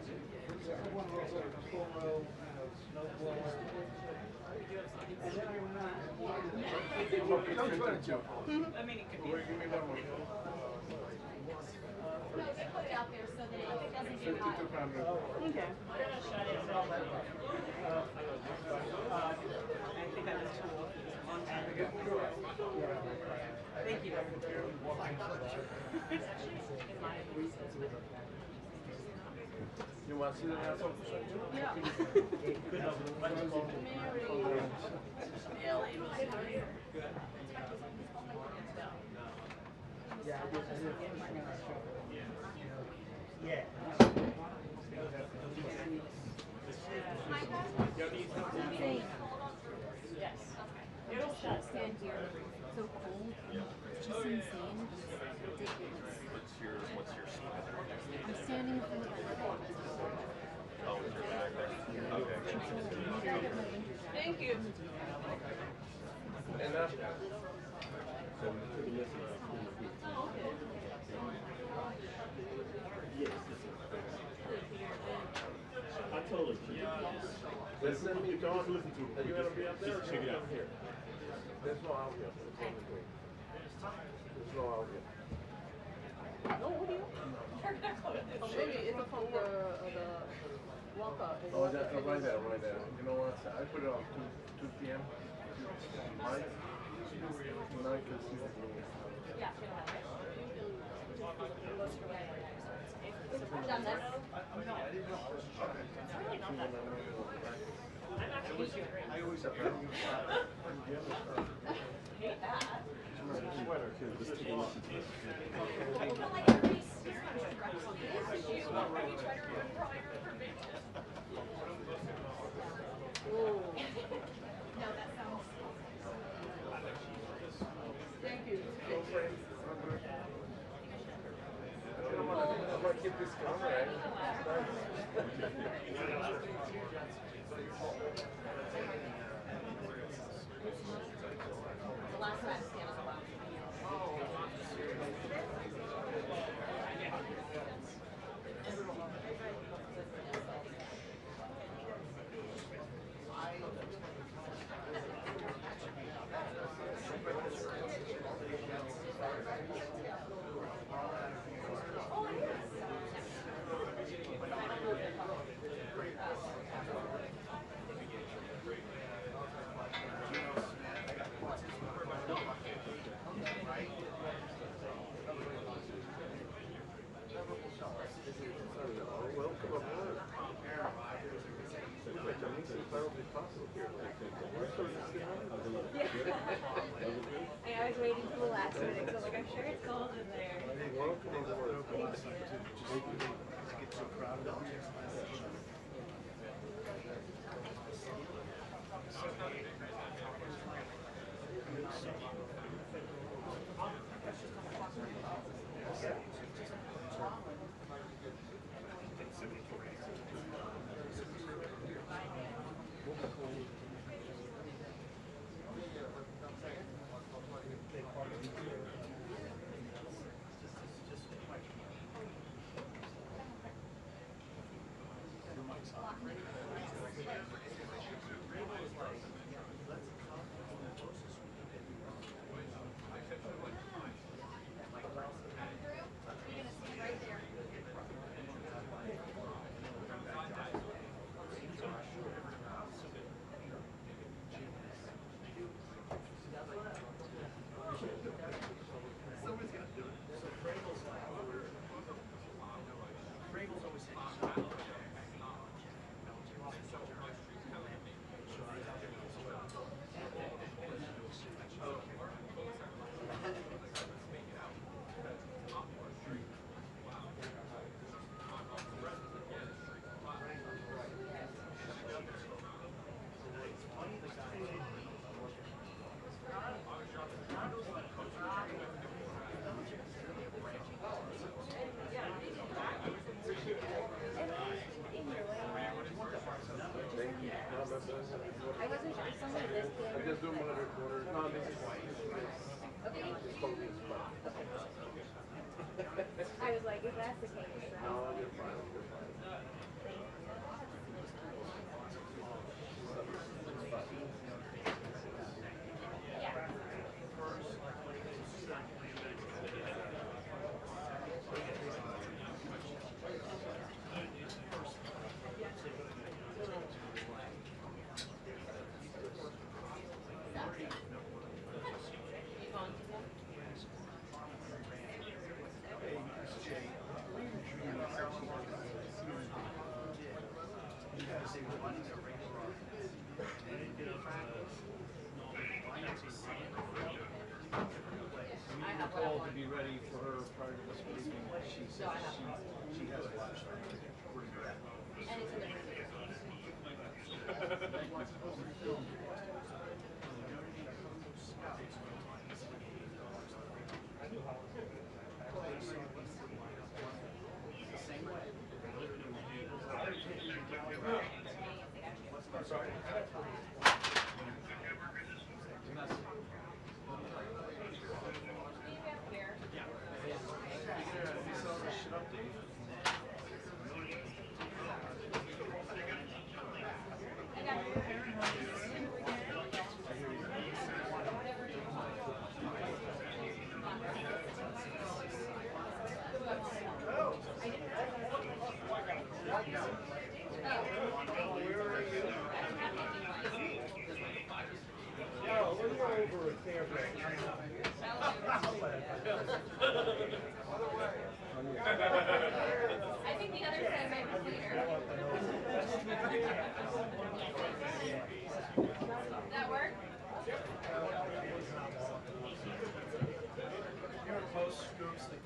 I mean, it could be. No, just put it out there so that it doesn't get hot. Okay. We're gonna shut it. I think I was too long time ago. Thank you. You want to see the asshole? Yeah. Yeah. Yes. It'll shut. Stand here. So cold. It's just insane. It's ridiculous. What's your spot? I'm standing in front of my Oh, it's your back there. Okay. Thank you. And I told her. listen, you don't. Are you going to be up there? Just check it out. Here. There's no out here. There's no out here. No, what do you? Oh, maybe it's from the walkout. Oh, right there, right there. You know what? I put it on 2 p.m. Tonight, because Yeah. I've done this. I'm actually great. I always have Hate that. sweater too. Just take a listen to this. Well, like every year I'm directly ask you, are you trying to run prior for business? No, that sounds. Thank you. I'm gonna keep this camera. The last time Santa was Welcome aboard. I was waiting for the last minute because I'm like, I'm sure it's cold in there. Welcome aboard. I wasn't sure if somebody listed. I'm just doing one of the quarters. No, this is Okay. it's called this spot. I was like, if that's the case, then. No, you're fine. You're fine. started this week, she says she has watched where you're at. And it's in the I think the other side might be cleaner. That work? Post scoops the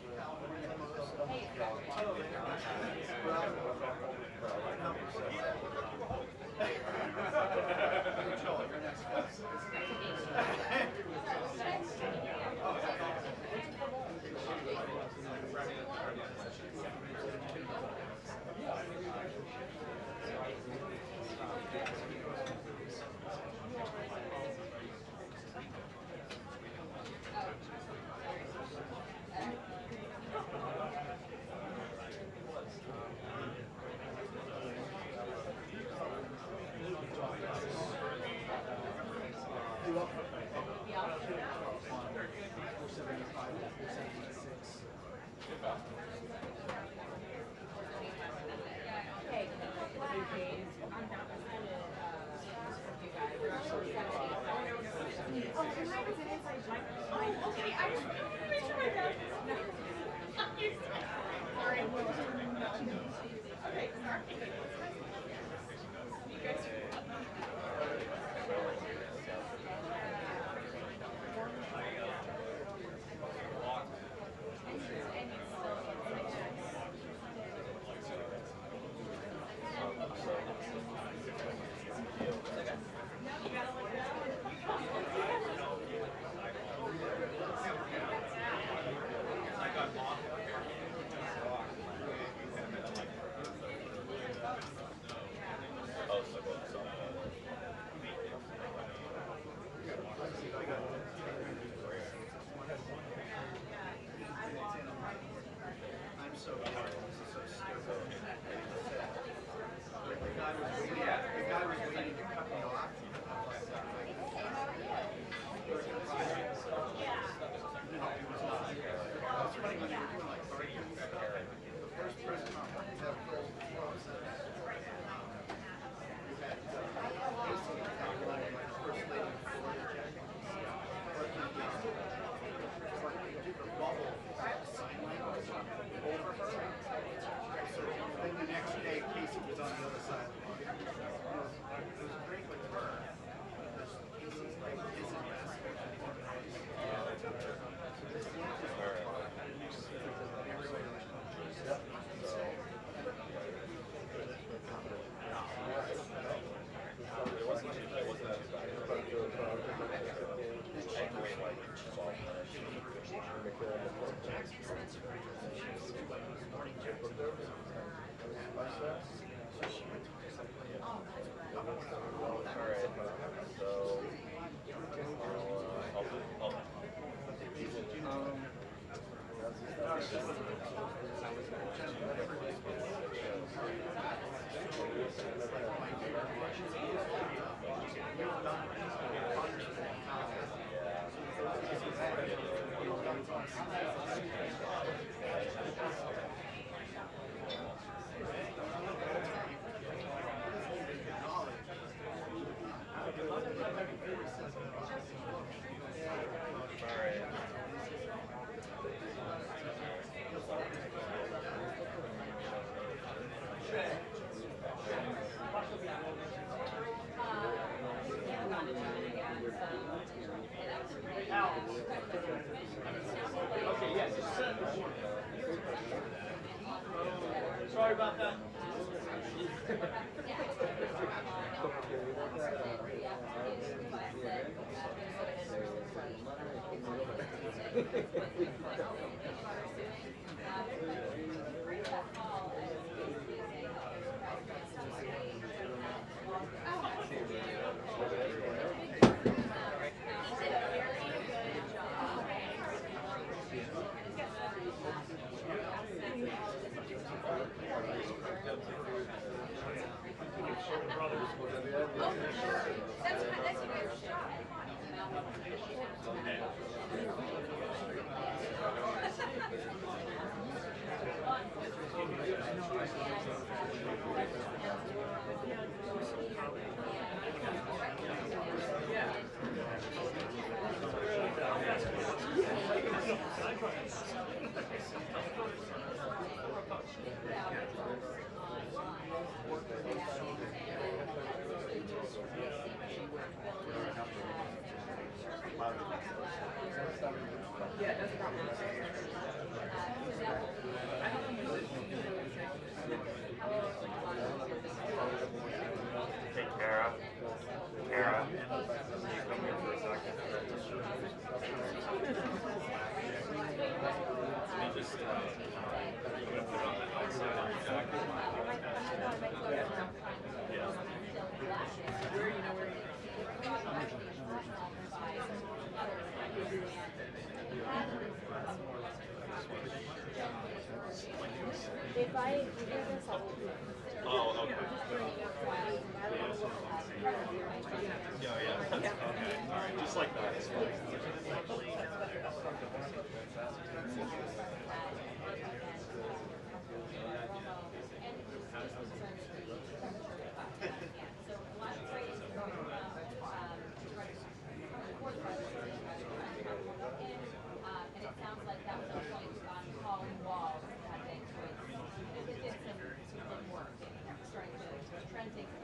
Okay, yes. worry about that. Hey, Kara. Kara, can you come here for a second? Let me just, you gonna put on that outside of your jacket? Yeah. Where you know where you If I give this, I will do it. Oh, okay. Yeah. Yeah, okay. All right, just like that. It's fine.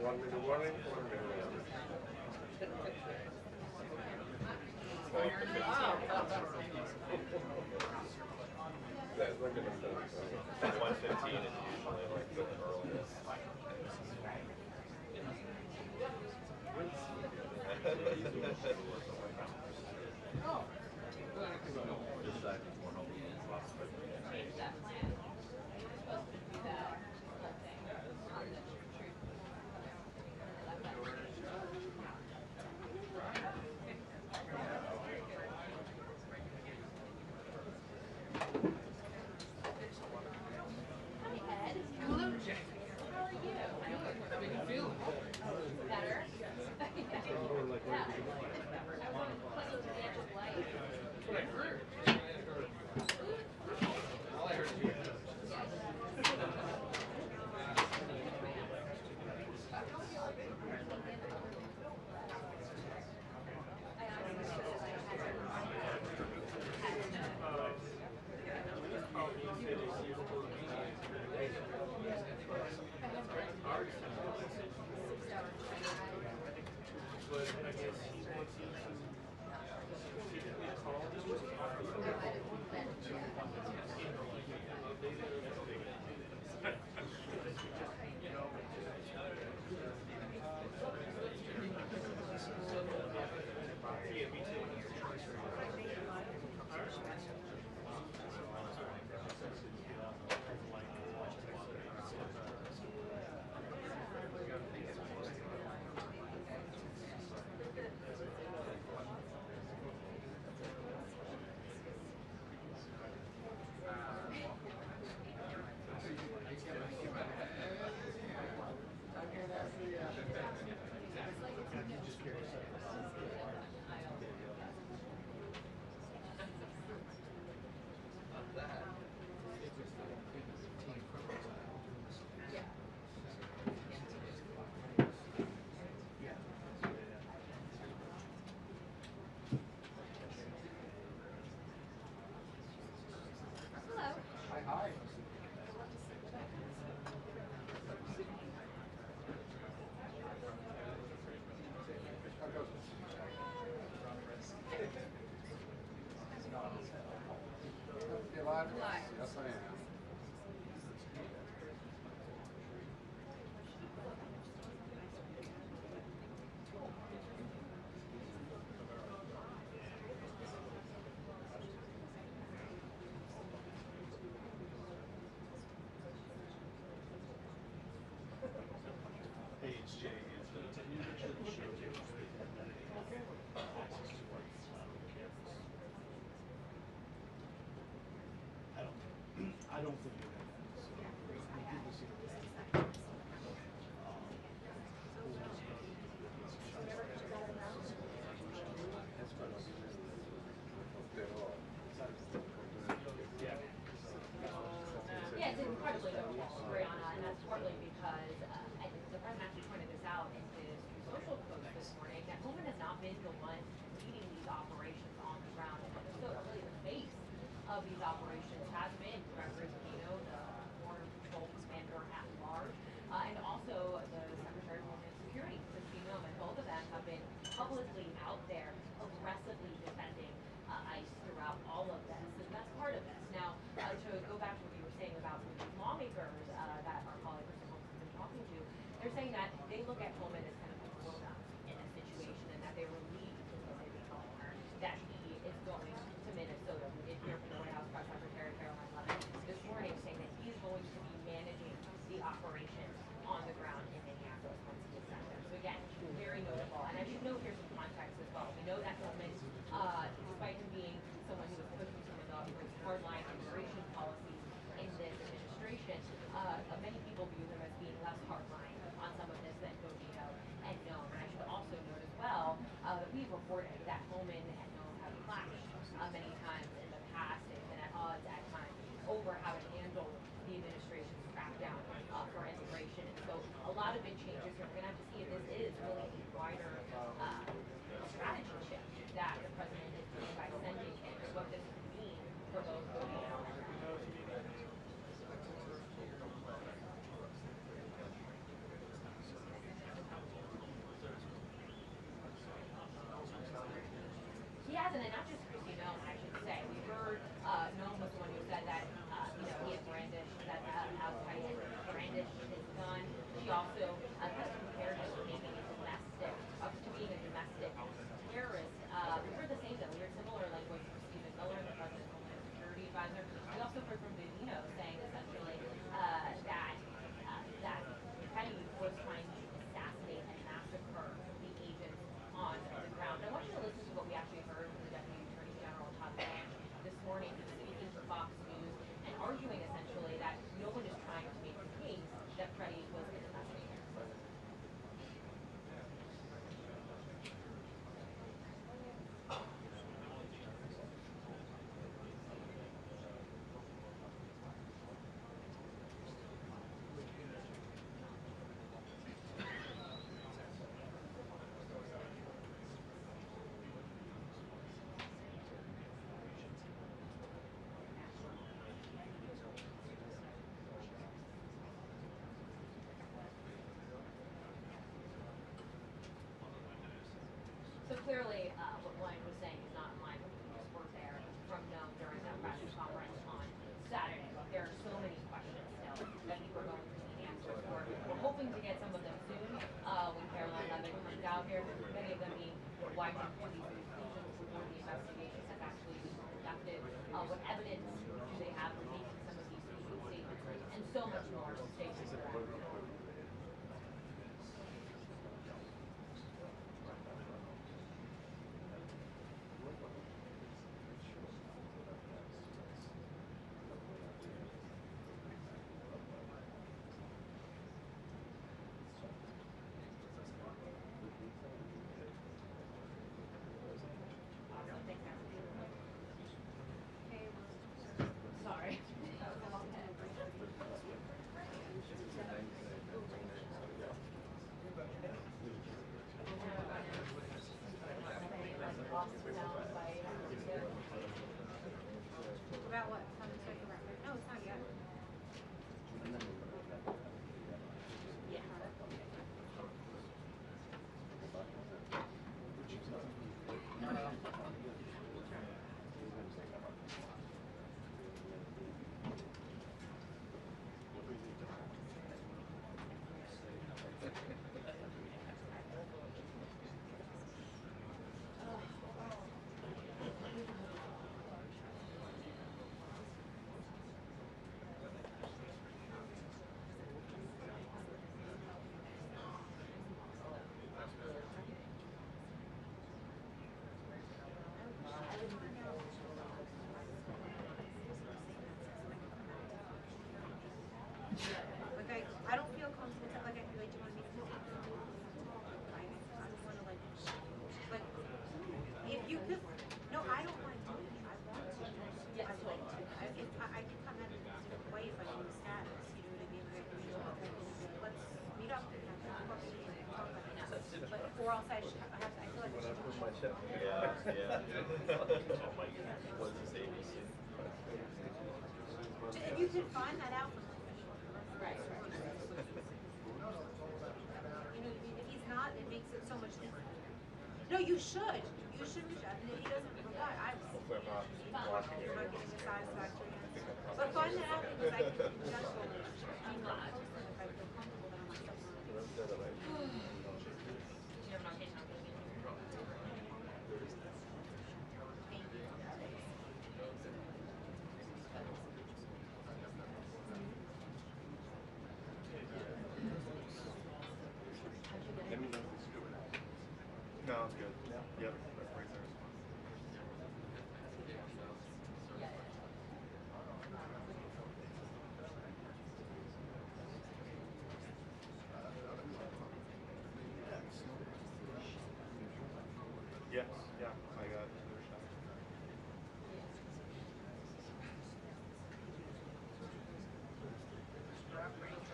One minute warning, 1 minute warning. That's not gonna stop. 1:15 is usually like the earliest. I don't think you're gonna. Yeah, it's incredibly notable, Brianna, and that's partly because, and the president actually pointed this out in his social post this morning, that Putin has not been the one leading these operations on the ground. And Minnesota, really the face of these operations, has been Gregory Zepino, the Border Patrol Commander at large, and also the Secretary of Homeland Security, Zepino, and both of them have been publicly out there aggressively defending ICE throughout all of this, and that's part of this. Now, to go back to what you were saying about some of these lawmakers that our colleague Kristen Holmes has been talking to, they're saying that they look at Pullman as kind of a grown-up in this situation, and that they were relieved, as they call her, that he is going to Minnesota. We did hear from the White House Press Secretary Karoline Leavitt this morning saying that he's going to be managing the operations on the ground in Minneapolis once he is sent there. So again, very notable. And I should note here some context as well. We know that Pullman, despite him being someone who was pushing some of the hardline immigration policies in this administration, many people view him as being less hardline on some of this than Godino and Noem. And I should also note as well that we've reported that Pullman and Noem have clashed many times in the past. They've been at odds at times over how to handle the administration's crackdown for immigration. And so a lot of big changes here. We're going to have to see if this is really a wider strategy shift that the president is doing by sending him, and what this could mean for both Godino and he hasn't, and not just Christy Noem, I should say. We heard Noem was the one who said that he had brandished, that Alex Pretti had brandished his gun. She also kind of compared him to being a domestic terrorist. We heard the same though. We heard similar language from Stephen Miller, the president's Homeland Security advisor. We also heard from Vladimir saying essentially that Pretti was trying to assassinate and massacre the agents on the ground. I want you to listen to what we actually heard from the Deputy Attorney General Todd Blanche this morning. He was speaking to Fox News and arguing essentially that no one is trying to make the case that Pretti was an assassinator. So clearly, what Blaine was saying is not in line with the news were there from Noem during that press conference on Saturday. But there are so many questions still that people are going to need answers for. We're hoping to get some of them soon when Karoline Leavitt comes out here. Many of them being why do these conclusions before the investigation has actually been conducted? What evidence do they have for making some of these statements? And so much more to stay tuned for that. Sorry. About what? On the second record? No, it's not yet. we're all set. I feel like we When I should put my shit. Yeah, yeah. Oh my God. What is this, ABC? And you can find that out from the official. Right. You know, if he's not, it makes it so much easier. No, you should. You should reach out. And if he doesn't reply, I will. Hopefully I'm not watching You're not it. getting a satisfactory answer. But find that out because I can just go email post them if I feel comfortable that I'm not something. Do you have an occasion I'm gonna get here? Thank you. Let me know if it's good. No, it's good. Yep, that's right there. Yes, yeah, I got another shot.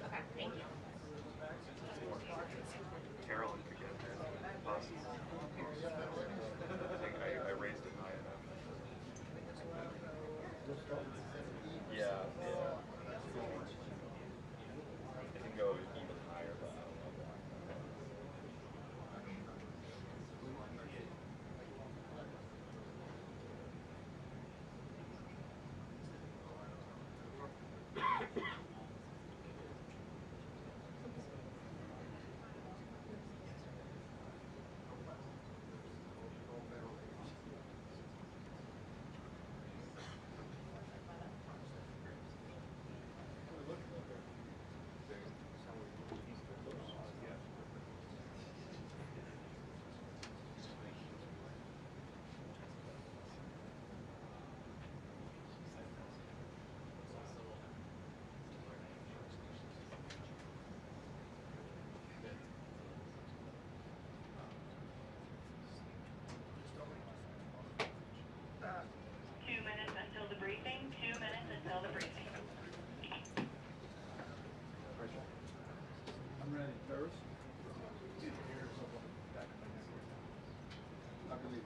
Okay, thank you. Karoline could get there. Possible. I think I raised it high enough. Yeah, yeah. It can go even higher, but I don't know. I'm ready. Nervous? I believe.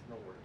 No word.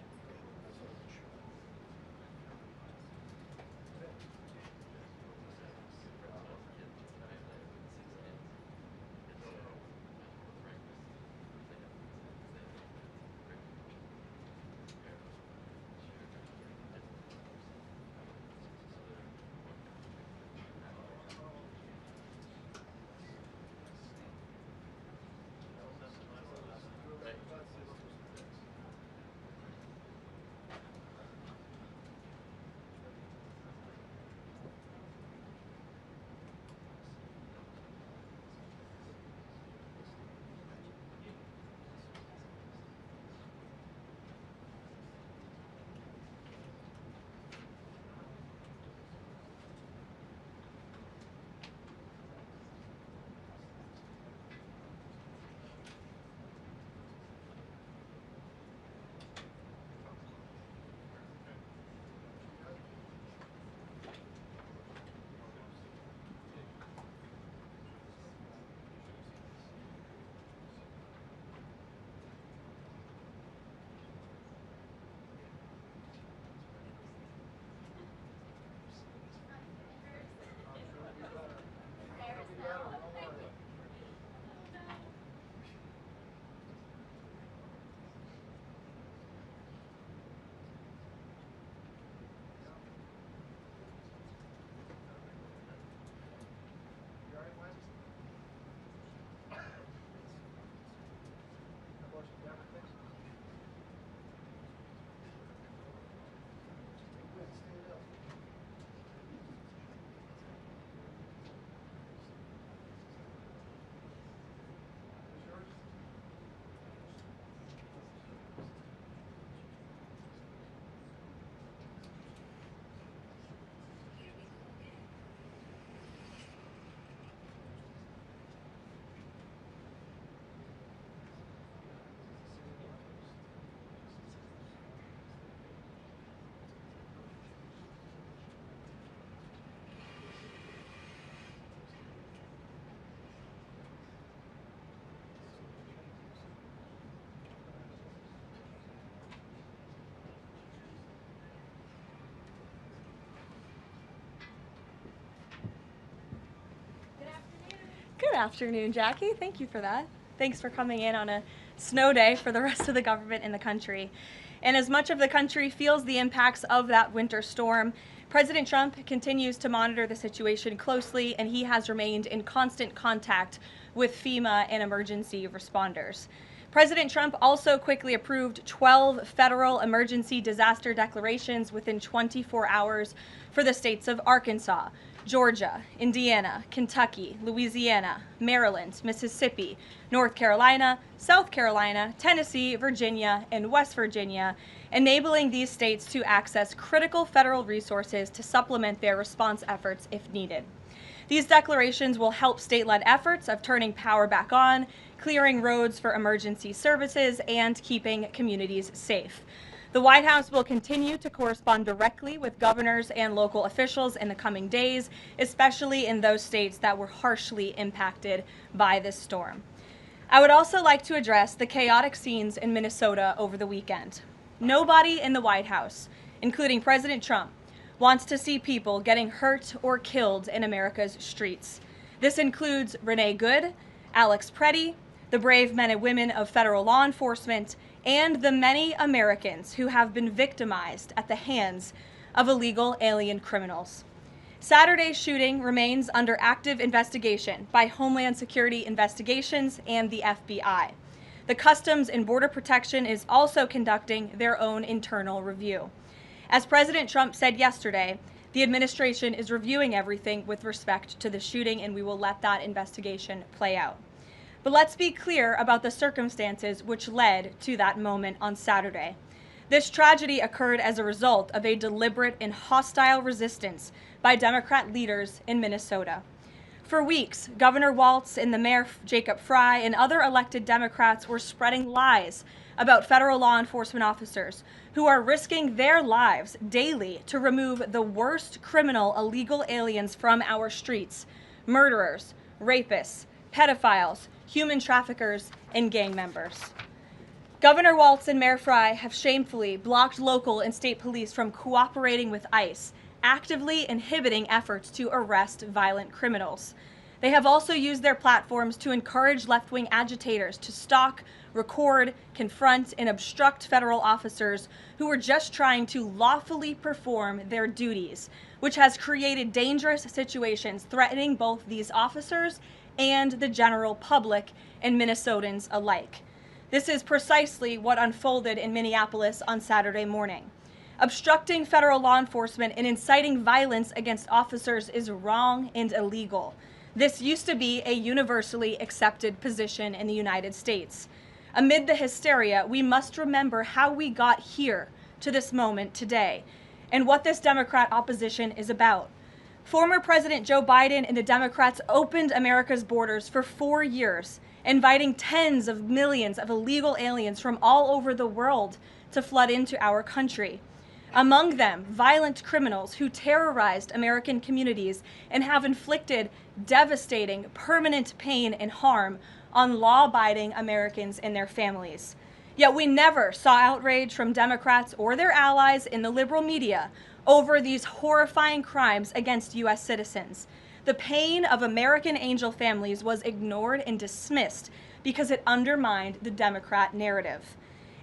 afternoon, Jackie. Thank you for that. Thanks for coming in on a snow day for the rest of the government in the country. And as much of the country feels the impacts of that winter storm, President Trump continues to monitor the situation closely, and he has remained in constant contact with FEMA and emergency responders. President Trump also quickly approved 12 federal emergency disaster declarations within 24 hours for the states of Arkansas, Georgia, Indiana, Kentucky, Louisiana, Maryland, Mississippi, North Carolina, South Carolina, Tennessee, Virginia, and West Virginia, enabling these states to access critical federal resources to supplement their response efforts if needed. These declarations will help state-led efforts of turning power back on, clearing roads for emergency services, and keeping communities safe. The White House will continue to correspond directly with governors and local officials in the coming days, especially in those states that were harshly impacted by this storm. I would also like to address the chaotic scenes in Minnesota over the weekend. Nobody in the White House, including President Trump, wants to see people getting hurt or killed in America's streets. This includes Renee Good, Alex Pretti, the brave men and women of federal law enforcement, and the many Americans who have been victimized at the hands of illegal alien criminals. Saturday's shooting remains under active investigation by Homeland Security Investigations and the FBI. The Customs and Border Protection is also conducting their own internal review. As President Trump said yesterday, the administration is reviewing everything with respect to the shooting, and we will let that investigation play out. But let's be clear about the circumstances which led to that moment on Saturday. This tragedy occurred as a result of a deliberate and hostile resistance by Democrat leaders in Minnesota. For weeks, Governor Walz and the Mayor Jacob Frey and other elected Democrats were spreading lies about federal law enforcement officers who are risking their lives daily to remove the worst criminal illegal aliens from our streets: murderers, rapists, pedophiles, human traffickers, and gang members. Governor Walz and Mayor Frey have shamefully blocked local and state police from cooperating with ICE, actively inhibiting efforts to arrest violent criminals. They have also used their platforms to encourage left-wing agitators to stalk, record, confront, and obstruct federal officers who are just trying to lawfully perform their duties, which has created dangerous situations threatening both these officers and the general public and Minnesotans alike. This is precisely what unfolded in Minneapolis on Saturday morning. Obstructing federal law enforcement and inciting violence against officers is wrong and illegal. This used to be a universally accepted position in the United States. Amid the hysteria, we must remember how we got here to this moment today and what this Democrat opposition is about. Former President Joe Biden and the Democrats opened America's borders for 4 years, inviting tens of millions of illegal aliens from all over the world to flood into our country. Among them, violent criminals who terrorized American communities and have inflicted devastating, permanent pain and harm on law-abiding Americans and their families. Yet we never saw outrage from Democrats or their allies in the liberal media over these horrifying crimes against U.S. citizens. The pain of American angel families was ignored and dismissed because it undermined the Democrat narrative.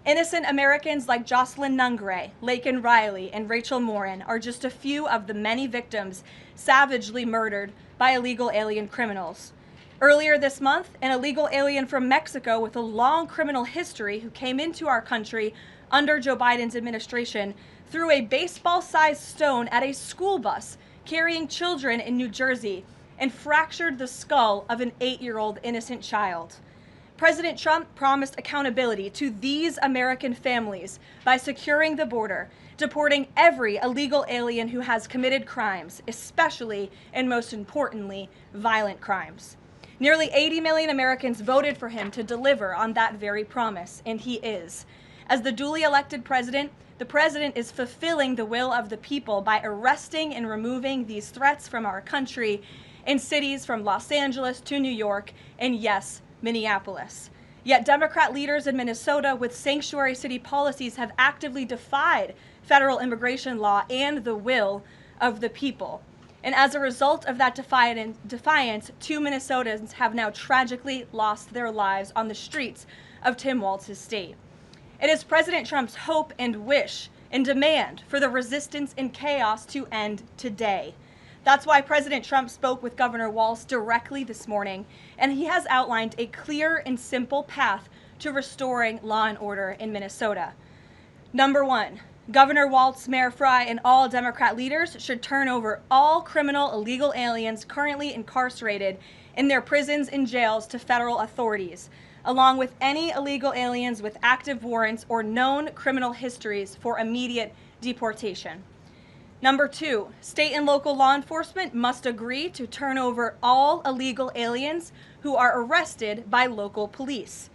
Innocent Americans like Jocelyn Nungray, Laken Riley, and Rachel Morin are just a few of the many victims savagely murdered by illegal alien criminals. Earlier this month, an illegal alien from Mexico with a long criminal history who came into our country under Joe Biden's administration threw a baseball-sized stone at a school bus carrying children in New Jersey and fractured the skull of an 8-year-old innocent child. President Trump promised accountability to these American families by securing the border, deporting every illegal alien who has committed crimes, especially and most importantly, violent crimes. Nearly 80 million Americans voted for him to deliver on that very promise, and he is. As the duly elected president, the president is fulfilling the will of the people by arresting and removing these threats from our country in cities from Los Angeles to New York and, yes, Minneapolis. Yet Democrat leaders in Minnesota with sanctuary city policies have actively defied federal immigration law and the will of the people. And as a result of that defiance, 2 Minnesotans have now tragically lost their lives on the streets of Tim Walz's state. It is President Trump's hope and wish and demand for the resistance and chaos to end today. That's why President Trump spoke with Governor Walz directly this morning, and he has outlined a clear and simple path to restoring law and order in Minnesota. Number 1, Governor Walz, Mayor Frey, and all Democrat leaders should turn over all criminal illegal aliens currently incarcerated in their prisons and jails to federal authorities, along with any illegal aliens with active warrants or known criminal histories for immediate deportation. Number 2, state and local law enforcement must agree to turn over all illegal aliens who are arrested by local police.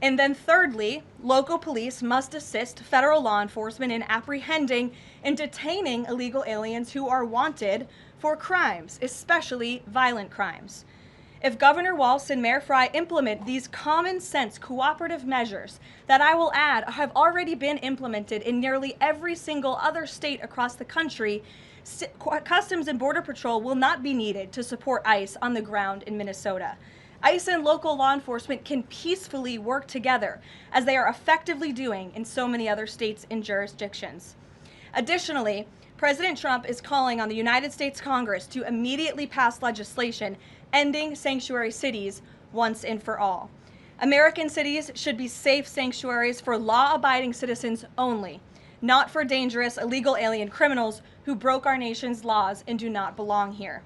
And then thirdly, local police must assist federal law enforcement in apprehending and detaining illegal aliens who are wanted for crimes, especially violent crimes. If Governor Walz and Mayor Frey implement these common sense cooperative measures that I will add have already been implemented in nearly every single other state across the country, Customs and Border Patrol will not be needed to support ICE on the ground in Minnesota. ICE and local law enforcement can peacefully work together, as they are effectively doing in so many other states and jurisdictions. Additionally, President Trump is calling on the United States Congress to immediately pass legislation ending sanctuary cities once and for all. American cities should be safe sanctuaries for law-abiding citizens only, not for dangerous illegal alien criminals who broke our nation's laws and do not belong here.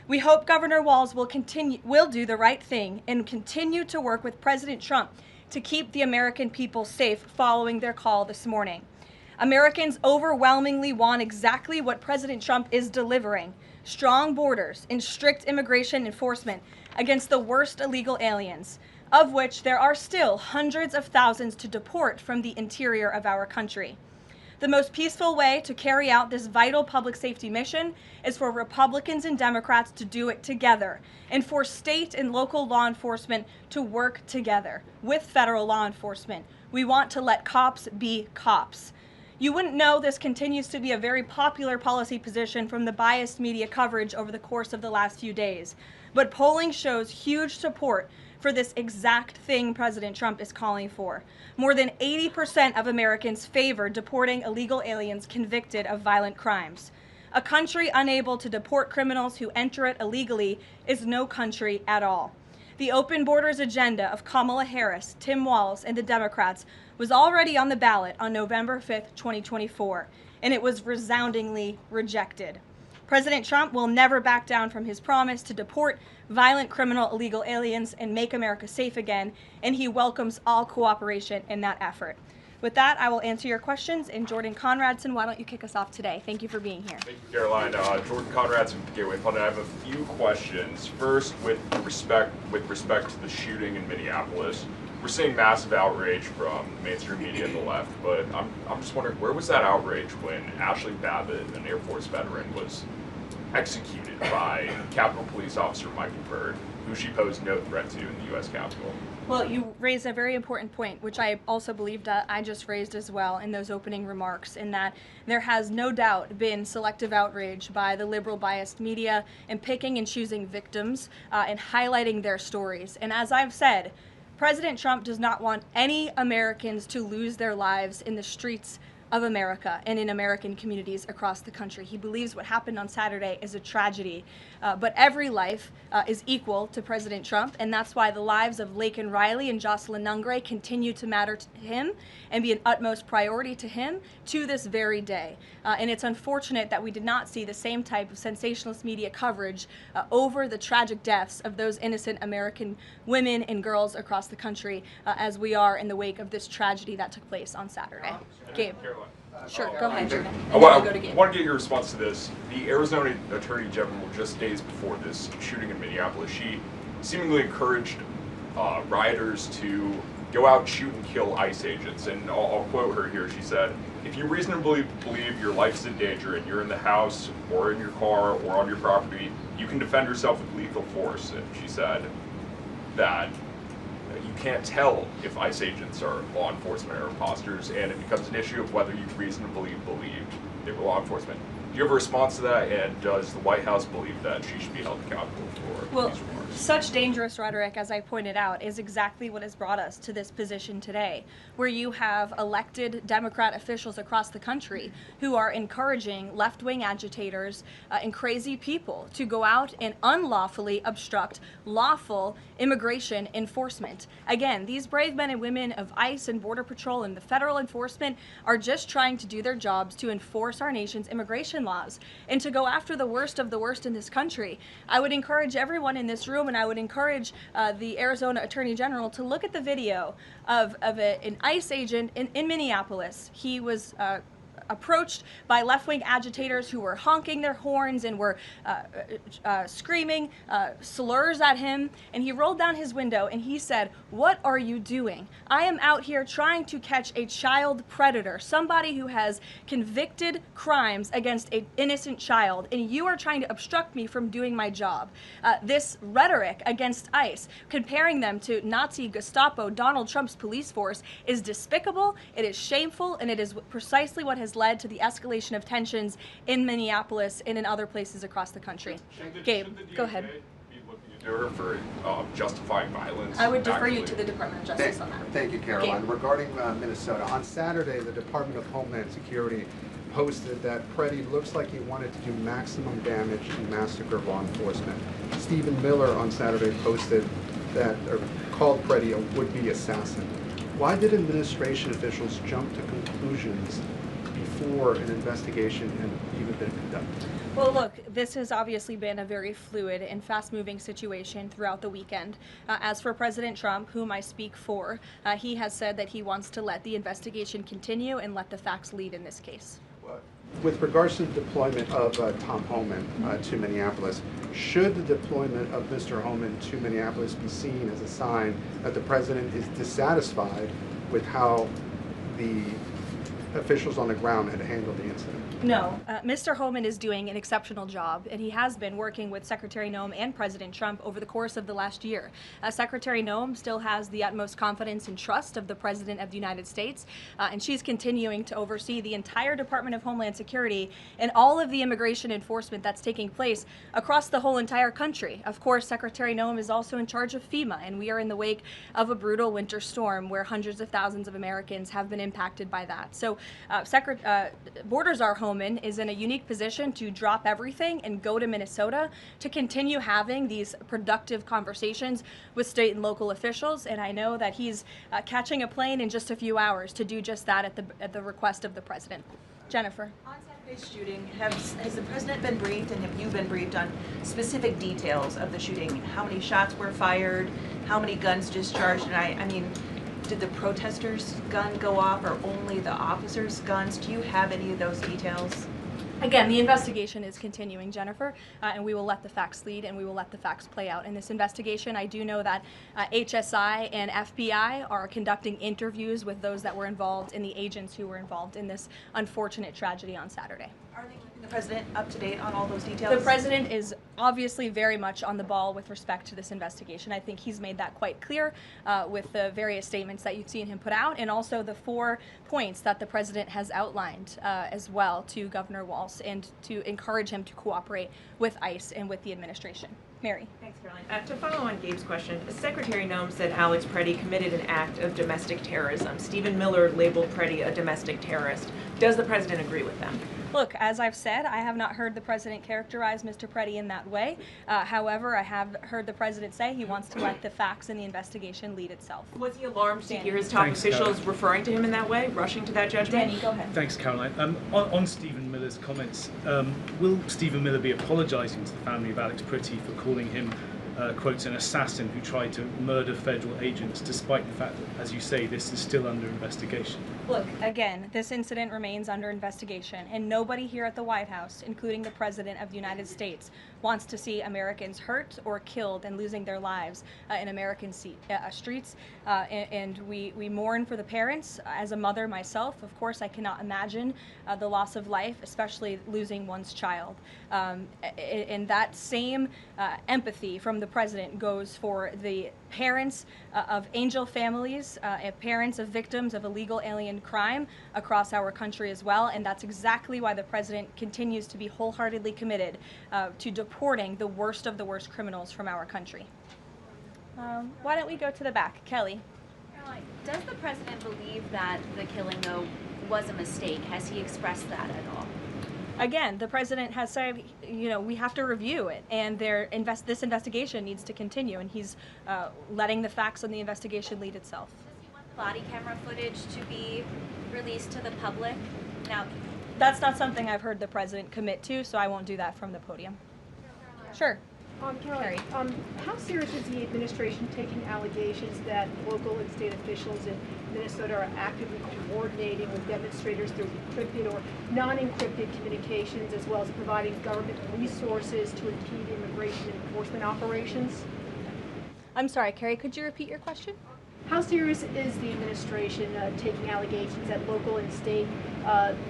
We hope Governor Walz will do the right thing and continue to work with President Trump to keep the American people safe following their call this morning. Americans overwhelmingly want exactly what President Trump is delivering: strong borders and strict immigration enforcement against the worst illegal aliens, of which there are still hundreds of thousands to deport from the interior of our country. The most peaceful way to carry out this vital public safety mission is for Republicans and Democrats to do it together, and for state and local law enforcement to work together with federal law enforcement. We want to let cops be cops. You wouldn't know this continues to be a very popular policy position from the biased media coverage over the course of the last few days, but polling shows huge support for this exact thing President Trump is calling for. More than 80% of Americans favor deporting illegal aliens convicted of violent crimes. A country unable to deport criminals who enter it illegally is no country at all. The open borders agenda of Kamala Harris, Tim Walz, and the Democrats was already on the ballot on November 5th, 2024, and it was resoundingly rejected. President Trump will never back down from his promise to deport violent criminal illegal aliens and make America safe again, and he welcomes all cooperation in that effort. With that, I will answer your questions. And Jordan Conradson, why don't you kick us off today? Thank you for being here. Thank you, Caroline. Jordan Conradson from Gateway Pundit. I have a few questions. First, with respect to the shooting in Minneapolis, we're seeing massive outrage from mainstream media and the left, but I'm just wondering, where was that outrage when Ashley Babbitt, an Air Force veteran, was executed by Capitol Police Officer Michael Byrd, who she posed no threat to in the U.S. Capitol? Well, you raised a very important point, which I also believed I just raised as well in those opening remarks, in that there has no doubt been selective outrage by the liberal biased media in picking and choosing victims and highlighting their stories. And as I've said, President Trump does not want any Americans to lose their lives in the streets of America and in American communities across the country. He believes what happened on Saturday is a tragedy, but every life is equal to President Trump, and that's why the lives of Laken Riley and Jocelyn Nungray continue to matter to him and be an utmost priority to him to this very day. And it's unfortunate that we did not see the same type of sensationalist media coverage over the tragic deaths of those innocent American women and girls across the country as we are in the wake of this tragedy that took place on Saturday. Gabe. Sure, go ahead, Jordan. I want to get your response to this. The Arizona Attorney General, just days before this shooting in Minneapolis, she seemingly encouraged rioters to go out, shoot, and kill ICE agents. And I'll quote her here. She said, "If you reasonably believe your life's in danger and you're in the house or in your car or on your property, you can defend yourself with lethal force." And she said that you can't tell if ICE agents are law enforcement or imposters, and it becomes an issue of whether you reasonably believe they were law enforcement. Do you have a response to that, and does the White House believe that she should be held accountable for these remarks? Such dangerous rhetoric, as I pointed out, is exactly what has brought us to this position today, where you have elected Democrat officials across the country who are encouraging left-wing agitators and crazy people to go out and unlawfully obstruct lawful immigration enforcement. Again, these brave men and women of ICE and Border Patrol and the federal enforcement are just trying to do their jobs to enforce our nation's immigration laws and to go after the worst of the worst in this country. I would encourage everyone in this room, and I would encourage the Arizona Attorney General to look at the video of an ICE agent in Minneapolis. He was approached by left-wing agitators who were honking their horns and were screaming slurs at him, and he rolled down his window and he said, "What are you doing? I am out here trying to catch a child predator, somebody who has convicted crimes against an innocent child, and you are trying to obstruct me from doing my job." This rhetoric against ICE, comparing them to Nazi Gestapo, Donald Trump's police force, is despicable, it is shameful, and it is precisely what has led to the escalation of tensions in Minneapolis and in other places across the country. Gabe, go ahead. Be looking into her for justifying violence? I would defer you to the Department of Justice on that. Thank you, Caroline. Gabe. Regarding Minnesota, on Saturday, the Department of Homeland Security posted that Pretti looks like he wanted to do maximum damage and massacre law enforcement. Stephen Miller on Saturday posted that, or called Pretti a would-be assassin. Why did administration officials jump to conclusions before an investigation had even been conducted? Well, look, this has obviously been a very fluid and fast-moving situation throughout the weekend. As for President Trump, whom I speak for, he has said that he wants to let the investigation continue and let the facts lead in this case. With regards to the deployment of Tom Homan to Minneapolis, should the deployment of Mr. Homan to Minneapolis be seen as a sign that the president is dissatisfied with how the officials on the ground had handled the incident? No, Mr. Homan is doing an exceptional job, and he has been working with Secretary Noem and President Trump over the course of the last year. Secretary Noem still has the utmost confidence and trust of the President of the United States, and she's continuing to oversee the entire Department of Homeland Security and all of the immigration enforcement that's taking place across the whole entire country. Of course, Secretary Noem is also in charge of FEMA, and we are in the wake of a brutal winter storm where hundreds of thousands of Americans have been impacted by that. So Borders Are Homan is in a unique position to drop everything and go to Minnesota to continue having these productive conversations with state and local officials, and I know that he's catching a plane in just a few hours to do just that at the request of the president. Jennifer. On Saturday's shooting, has the president been briefed, and have you been briefed on specific details of the shooting? How many shots were fired? How many guns discharged? And I mean, did the protesters' gun go off, or only the officers' guns? Do you have any of those details? Again, the investigation is continuing, Jennifer, and we will let the facts lead, and we will let the facts play out. In this investigation, I do know that HSI and FBI are conducting interviews with those that were involved and the agents who were involved in this unfortunate tragedy on Saturday. Are they keeping the president up to date on all those details? The president is obviously very much on the ball with respect to this investigation. I think he's made that quite clear with the various statements that you've seen him put out, and also the 4 points that the president has outlined as well to Governor Walz, and to encourage him to cooperate with ICE and with the administration. Mary. Thanks, Caroline. To follow on Gabe's question, Secretary Noem said Alex Pretti committed an act of domestic terrorism. Stephen Miller labeled Pretti a domestic terrorist. Does the president agree with them? Look, as I've said, I have not heard the president characterize Mr. Pretti in that way. However, I have heard the president say he wants to let the facts in the investigation lead itself. Was he alarmed to hear his top officials referring to him in that way, rushing to that judgment? Danny, go ahead. Thanks, Caroline. On Stephen Miller's comments, will Stephen Miller be apologising to the family of Alex Pretti for calling him, quotes, an assassin who tried to murder federal agents, despite the fact that, as you say, this is still under investigation? Look, again, this incident remains under investigation, and nobody here at the White House, including the President of the United States, wants to see Americans hurt or killed and losing their lives in American streets. And we mourn for the parents. As a mother myself, of course, I cannot imagine the loss of life, especially losing one's child. And that same empathy from the President goes for the parents of angel families, parents of victims of illegal alien crime across our country as well. And that's exactly why the president continues to be wholeheartedly committed to deporting the worst of the worst criminals from our country. Why don't we go to the back? Kelly. Caroline, does the president believe that the killing, though, was a mistake? Has he expressed that at all? Again, the president has said, you know, we have to review it, and this investigation needs to continue, and he's letting the facts on the investigation lead itself. Does he want body camera footage to be released to the public? Now, that's not something I've heard the president commit to, so I won't do that from the podium. Sure. Caroline, how serious is the administration taking allegations that local and state officials in Minnesota are actively coordinating with demonstrators through encrypted or non-encrypted communications, as well as providing government resources to impede immigration enforcement operations? I'm sorry, Carrie, could you repeat your question? How serious is the administration taking allegations that local and state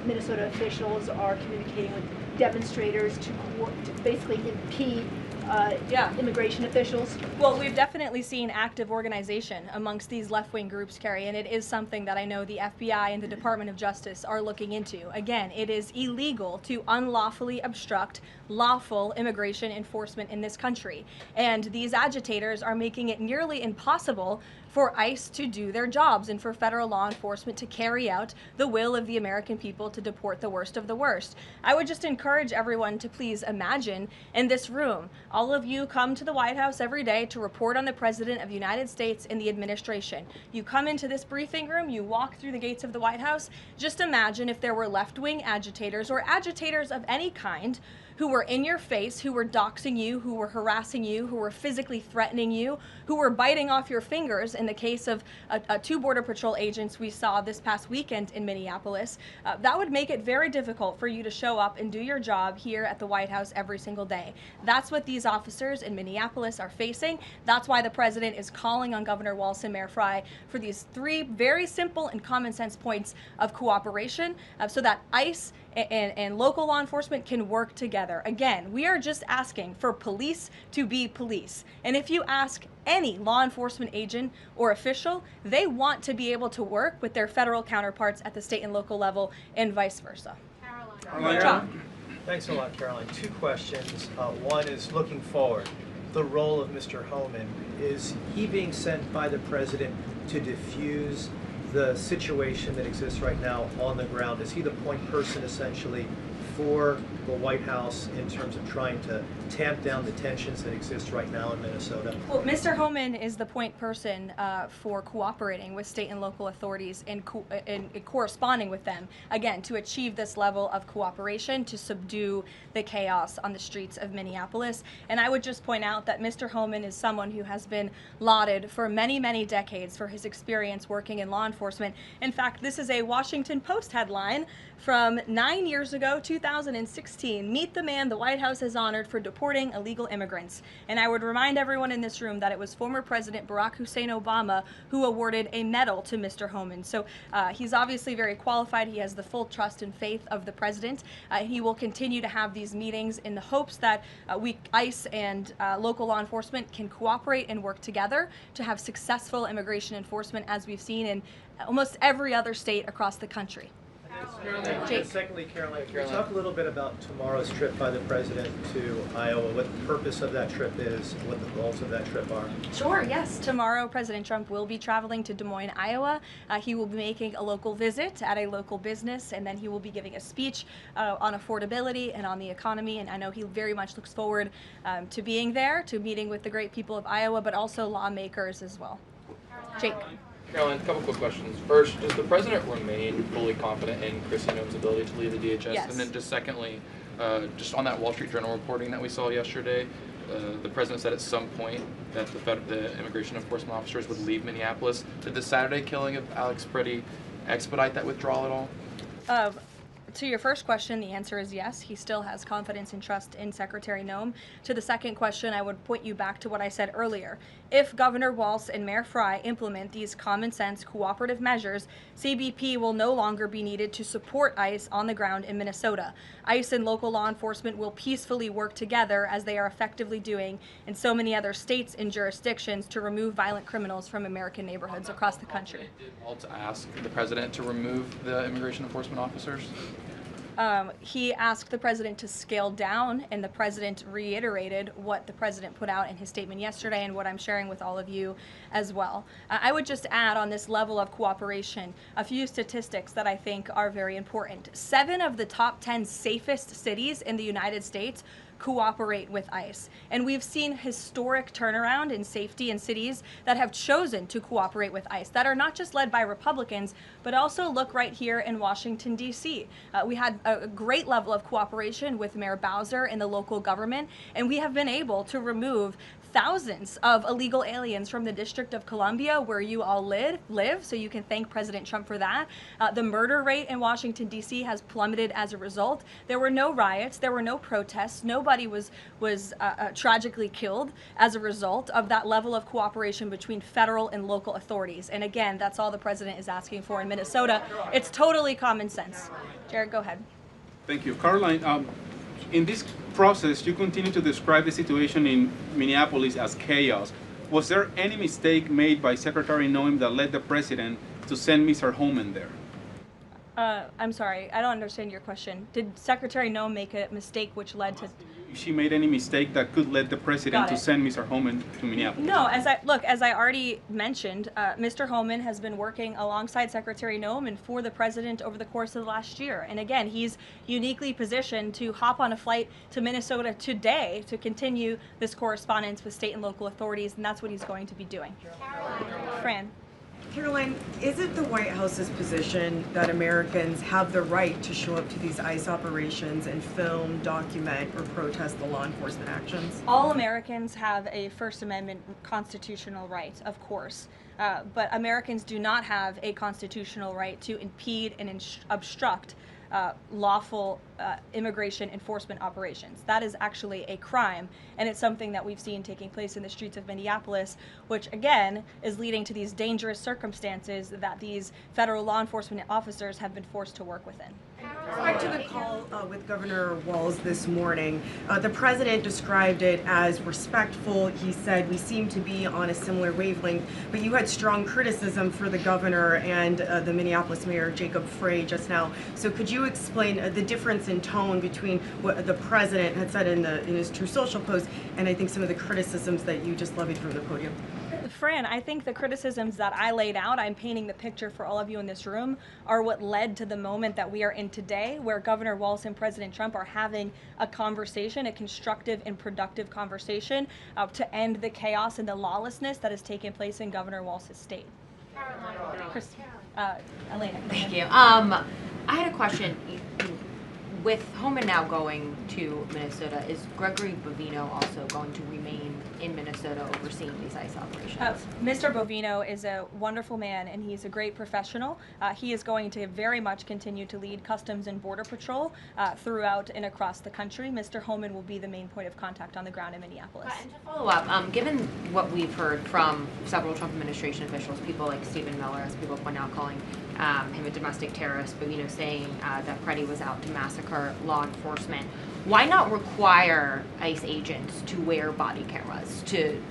Minnesota officials are communicating with demonstrators to basically impede immigration officials? Well, we've definitely seen active organization amongst these left-wing groups, Carrie, and it is something that I know the FBI and the Department of Justice are looking into. Again, it is illegal to unlawfully obstruct lawful immigration enforcement in this country, and these agitators are making it nearly impossible for ICE to do their jobs and for federal law enforcement to carry out the will of the American people to deport the worst of the worst. I would just encourage everyone to please imagine in this room, all of you come to the White House every day to report on the President of the United States and the administration. You come into this briefing room, you walk through the gates of the White House. Just imagine if there were left-wing agitators or agitators of any kind who were in your face, who were doxing you, who were harassing you, who were physically threatening you, who were biting off your fingers in the case of two Border Patrol agents we saw this past weekend in Minneapolis. That would make it very difficult for you to show up and do your job here at the White House every single day. That's what these officers in Minneapolis are facing. That's why the president is calling on Governor Walz and Mayor Frey for these three very simple and common sense points of cooperation so that ICE and local law enforcement can work together. Again, we are just asking for police to be police. And if you ask any law enforcement agent or official, they want to be able to work with their federal counterparts at the state and local level and vice versa. Caroline. Thanks a lot, Caroline. Two questions. One is looking forward. The role of Mr. Homan. Is he being sent by the president to diffuse the situation that exists right now on the ground? Is he the point person essentially for the White House in terms of trying to tamp down the tensions that exist right now in Minnesota? Well, Mr. Homan is the point person for cooperating with state and local authorities and corresponding with them, again, to achieve this level of cooperation to subdue the chaos on the streets of Minneapolis. And I would just point out that Mr. Homan is someone who has been lauded for many, many decades for his experience working in law enforcement. In fact, this is a Washington Post headline from 9 years ago, 2016. Meet the man the White House has honored for deporting illegal immigrants. And I would remind everyone in this room that it was former President Barack Hussein Obama who awarded a medal to Mr. Homan. So he's obviously very qualified. He has the full trust and faith of the president. He will continue to have these meetings in the hopes that ICE and local law enforcement can cooperate and work together to have successful immigration enforcement, as we've seen in almost every other state across the country. And secondly, Caroline, can you talk a little bit about tomorrow's trip by the president to Iowa, what the purpose of that trip is, and what the goals of that trip are? Sure, yes. Tomorrow, President Trump will be traveling to Des Moines, Iowa. He will be making a local visit at a local business, and then he will be giving a speech on affordability and on the economy. And I know he very much looks forward to being there, to meeting with the great people of Iowa, but also lawmakers as well. Jake. Caroline, a couple quick questions. First, does the president remain fully confident in Kristi Noem's ability to lead the DHS? Yes. And then just secondly, just on that Wall Street Journal reporting that we saw yesterday, the president said at some point that the immigration enforcement officers would leave Minneapolis. Did the Saturday killing of Alex Pretti expedite that withdrawal at all? To your first question, the answer is yes. He still has confidence and trust in Secretary Noem. To the second question, I would point you back to what I said earlier. If Governor Walz and Mayor Frey implement these common sense cooperative measures, CBP will no longer be needed to support ICE on the ground in Minnesota. ICE and local law enforcement will peacefully work together, as they are effectively doing in so many other states and jurisdictions, to remove violent criminals from American neighborhoods across the country. Did Walz ask the president to remove the immigration enforcement officers? He asked the president to scale down, and the president reiterated what the president put out in his statement yesterday and what I'm sharing with all of you as well. I would just add on this level of cooperation a few statistics that I think are very important. 7 of the top 10 safest cities in the United States cooperate with ICE. And we've seen historic turnaround in safety in cities that have chosen to cooperate with ICE, that are not just led by Republicans, but also look right here in Washington, D.C. We had a great level of cooperation with Mayor Bowser and the local government, and we have been able to remove thousands of illegal aliens from the District of Columbia, where you all live, so you can thank President Trump for that. The murder rate in Washington, D.C. has plummeted as a result. There were no riots, there were no protests, nobody was tragically killed as a result of that level of cooperation between federal and local authorities. And again, that's all the president is asking for in Minnesota. It's totally common sense. Jared, go ahead. Thank you. Karoline, in this process, you continue to describe the situation in Minneapolis as chaos. Was there any mistake made by Secretary Noem that led the president to send Mr. Homan there? I'm sorry, I don't understand your question. Did Secretary Noem make a mistake which led to... If she made any mistake that could lead the president to send Mr. Homan to Minneapolis? No, as I already mentioned, Mr. Homan has been working alongside Secretary Noem and for the president over the course of the last year. And again, he's uniquely positioned to hop on a flight to Minnesota today to continue this correspondence with state and local authorities, and that's what he's going to be doing. Fran. Karoline, is it the White House's position that Americans have the right to show up to these ICE operations and film, document, or protest the law enforcement actions? All Americans have a First Amendment constitutional right, of course, but Americans do not have a constitutional right to impede and obstruct lawful immigration enforcement operations. That is actually a crime, and it's something that we've seen taking place in the streets of Minneapolis, which again is leading to these dangerous circumstances that these federal law enforcement officers have been forced to work within. Back to the call with Governor Walz this morning, the president described it as respectful. He said we seem to be on a similar wavelength, but you had strong criticism for the governor and the Minneapolis mayor, Jacob Frey, just now. So could you explain the difference in tone between what the president had said in his True Social post and I think some of the criticisms that you just levied from the podium? Fran, I think the criticisms that I laid out, I'm painting the picture for all of you in this room, are what led to the moment that we are in today, where Governor Walz and President Trump are having a conversation, a constructive and productive conversation to end the chaos and the lawlessness that has taken place in Governor Walz's state. Elena. Thank you. I had a question. With Homan now going to Minnesota, is Gregory Bovino also going to remain in Minnesota overseeing these ICE operations? Mr. Bovino is a wonderful man, and he's a great professional. He is going to very much continue to lead Customs and Border Patrol throughout and across the country. Mr. Homan will be the main point of contact on the ground in Minneapolis. And to follow up, given what we've heard from several Trump administration officials, people like Stephen Miller, as people point out, calling him a domestic terrorist, Bovino saying that Pretti was out to massacre law enforcement, why not require ICE agents to wear body cameras to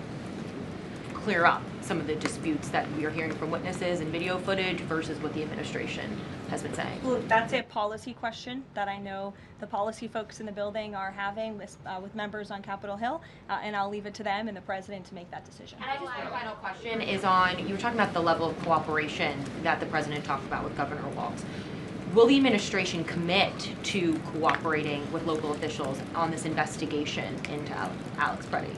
clear up some of the disputes that we are hearing from witnesses and video footage versus what the administration has been saying? Well, that's a policy question that I know the policy folks in the building are having with members on Capitol Hill, and I'll leave it to them and the president to make that decision. And I just have a final question is on, you were talking about the level of cooperation that the president talked about with Governor Walz. Will the administration commit to cooperating with local officials on this investigation into Alex Pretti?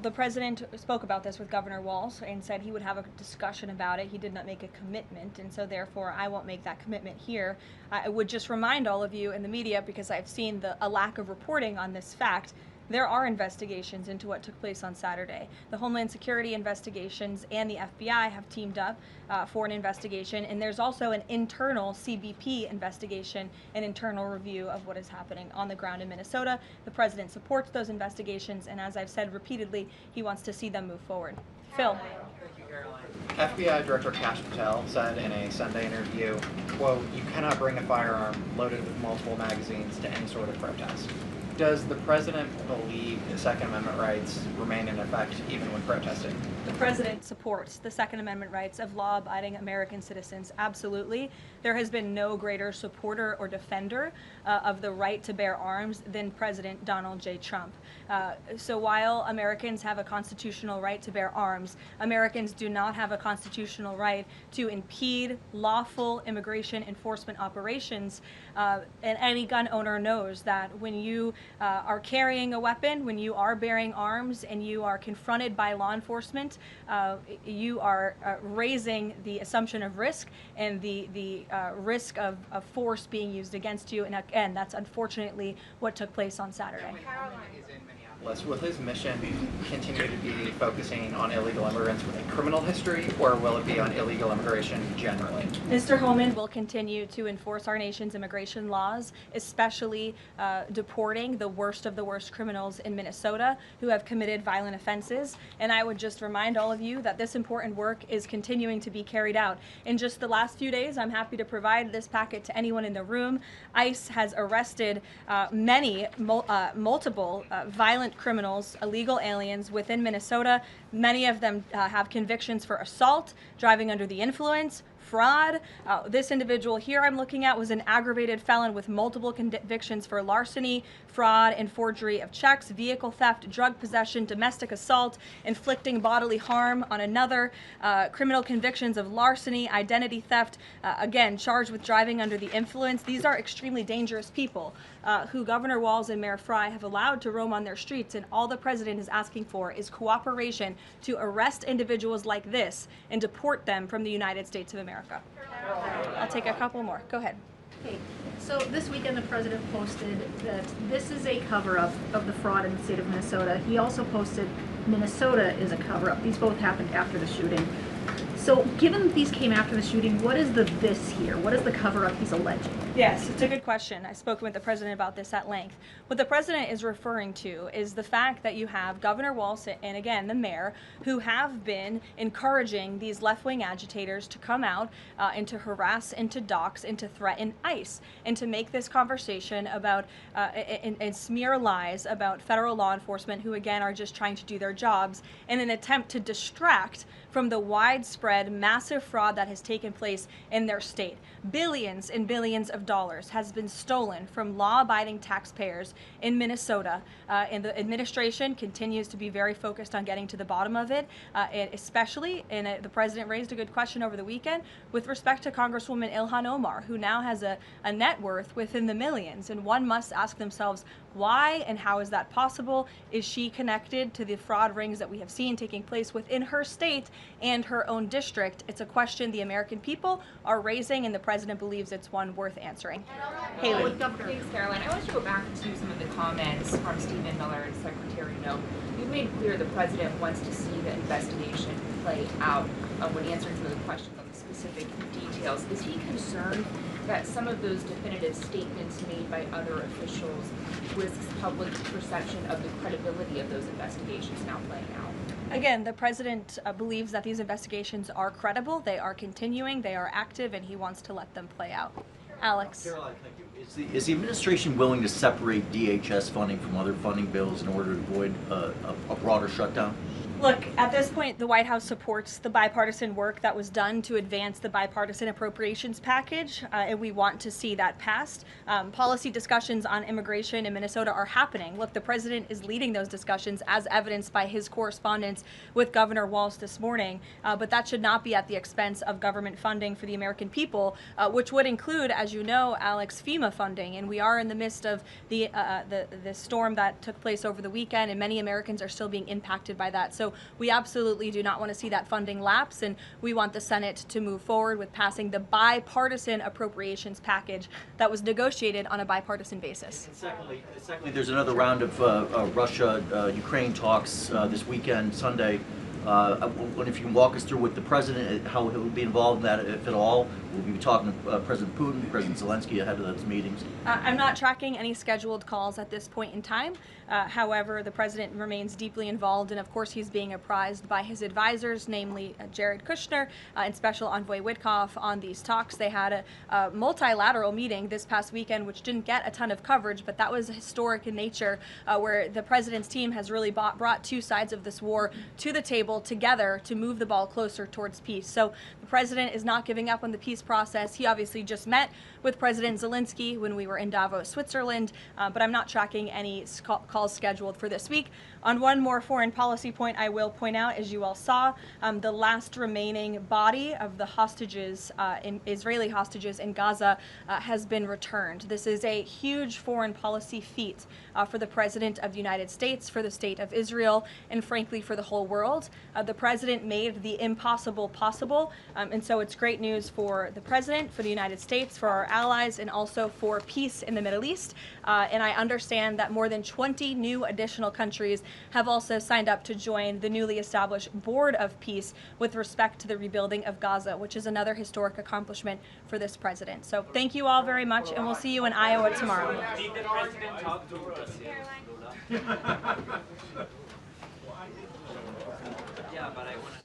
The president spoke about this with Governor Walz and said he would have a discussion about it. He did not make a commitment, and so therefore I won't make that commitment here. I would just remind all of you in the media, because I've seen a lack of reporting on this fact, there are investigations into what took place on Saturday. The Homeland Security investigations and the FBI have teamed up for an investigation, and there's also an internal CBP investigation, an internal review of what is happening on the ground in Minnesota. The president supports those investigations, and as I've said repeatedly, he wants to see them move forward. Phil. FBI Director Kash Patel said in a Sunday interview, quote, "You cannot bring a firearm loaded with multiple magazines to any sort of protest." Does the president believe the Second Amendment rights remain in effect even when protesting? The president supports the Second Amendment rights of law-abiding American citizens, absolutely. There has been no greater supporter or defender of the right to bear arms than President Donald J. Trump. So while Americans have a constitutional right to bear arms, Americans do not have a constitutional right to impede lawful immigration enforcement operations. And any gun owner knows that when you are carrying a weapon, when you are bearing arms, and you are confronted by law enforcement, you are raising the assumption of risk and the risk of force being used against you. And again, that's unfortunately what took place on Saturday. Will his mission continue to be focusing on illegal immigrants with a criminal history, or will it be on illegal immigration generally? Mr. Homan will continue to enforce our nation's immigration laws, especially deporting the worst of the worst criminals in Minnesota who have committed violent offenses. And I would just remind all of you that this important work is continuing to be carried out. In just the last few days, I'm happy to provide this packet to anyone in the room. ICE has arrested multiple violent criminals, illegal aliens within Minnesota. Many of them have convictions for assault, driving under the influence, fraud. This individual here I'm looking at was an aggravated felon with multiple convictions for larceny, fraud, and forgery of checks, vehicle theft, drug possession, domestic assault, inflicting bodily harm on another, criminal convictions of larceny, identity theft, again, charged with driving under the influence. These are extremely dangerous people who Governor Walz and Mayor Frey have allowed to roam on their streets, and all the president is asking for is cooperation to arrest individuals like this and deport them from the United States of America. I'll take a couple more. Go ahead. Okay, so this weekend the president posted that this is a cover-up of the fraud in the state of Minnesota. He also posted Minnesota is a cover-up. These both happened after the shooting. So given that these came after the shooting, what is the this here? What is the cover-up he's alleging? Yes, it's a good question. I've spoken with the president about this at length. What the president is referring to is the fact that you have Governor Walz and, again, the mayor, who have been encouraging these left-wing agitators to come out and to harass and to dox and to threaten ICE and to make this conversation about and smear lies about federal law enforcement who, again, are just trying to do their jobs in an attempt to distract from the widespread, massive fraud that has taken place in their state. Billions and billions of dollars has been stolen from law-abiding taxpayers in Minnesota, and the administration continues to be very focused on getting to the bottom of it, and especially, and the president raised a good question over the weekend, with respect to Congresswoman Ilhan Omar, who now has a net worth within the millions, and one must ask themselves, why and how is that possible? Is she connected to the fraud rings that we have seen taking place within her state and her own district? It's a question the American people are raising, and the president believes it's one worth answering. Haley. Thanks, Caroline. I want to go back to some of the comments from Stephen Miller and Secretary No. You've made clear the president wants to see the investigation play out when answering some of the questions on the specific details. Is he concerned that some of those definitive statements made by other officials risks public perception of the credibility of those investigations now playing out? Again, the president believes that these investigations are credible, they are continuing, they are active, and he wants to let them play out. Alex. Caroline, thank you. Is the administration willing to separate DHS funding from other funding bills in order to avoid a broader shutdown? Look, at this point, the White House supports the bipartisan work that was done to advance the bipartisan appropriations package, and we want to see that passed. Policy discussions on immigration in Minnesota are happening. Look, the president is leading those discussions as evidenced by his correspondence with Governor Walz this morning, but that should not be at the expense of government funding for the American people, which would include, as you know, Alex, FEMA funding, and we are in the midst of the storm that took place over the weekend, and many Americans are still being impacted by that. So we absolutely do not want to see that funding lapse, and we want the Senate to move forward with passing the bipartisan appropriations package that was negotiated on a bipartisan basis. Secondly, there's another round of Russia-Ukraine talks this weekend, Sunday. If you can walk us through with the president, how he'll be involved in that, if at all. We'll be talking to President Putin, President Zelensky ahead of those meetings. I'm not tracking any scheduled calls at this point in time. However, the president remains deeply involved, and of course he's being apprised by his advisors, namely Jared Kushner and Special Envoy Witkoff, on these talks. They had a multilateral meeting this past weekend, which didn't get a ton of coverage, but that was historic in nature, where the president's team has really brought two sides of this war to the table together to move the ball closer towards peace. So the president is not giving up on the peace process. He obviously just met with President Zelensky when we were in Davos, Switzerland, but I'm not tracking any calls scheduled for this week. On one more foreign policy point, I will point out, as you all saw, the last remaining body of the hostages, Israeli hostages in Gaza, has been returned. This is a huge foreign policy feat for the President of the United States, for the State of Israel, and frankly for the whole world. The President made the impossible possible, and so it's great news for the President, for the United States, for our allies, and also for peace in the Middle East. And I understand that more than 20 new additional countries have also signed up to join the newly established Board of Peace with respect to the rebuilding of Gaza, which is another historic accomplishment for this president. So thank you all very much, and we'll see you in Iowa tomorrow. Did the president talk to us? Yeah, but I want to.